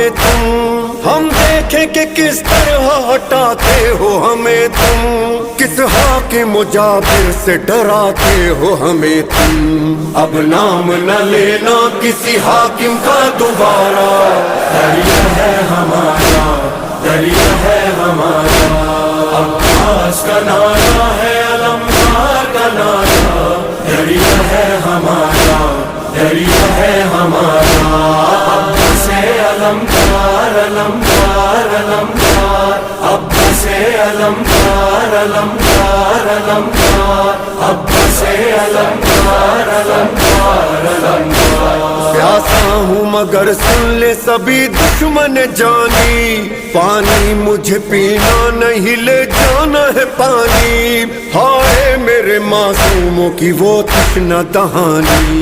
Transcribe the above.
हमें तुम, हम देखें कि किस तरह हटाते हो हमें तुम, किस हाकिम जाबिर से डराते हो हमें तुम। अब नाम न लेना किसी हाकिम का दोबारा, दरिया है हमारा, दरिया है हमारा। अब्बास का नारा है, अलमदार का नारा, दरिया है हमारा, दरिया है हमारा। अब्बास अलमदार, अलमदार, अलमदार, अब्बास अलमदार, अलमदार, अलमदार, अब्बास अलमदार, अलमदार, अलमदार। प्यासा हूँ मगर सुन ले सभी दुश्मन जानी, पानी मुझे पीना नहीं ले जाना है पानी। हाय मेरे मासूमों की वो तृष्णा दहानी।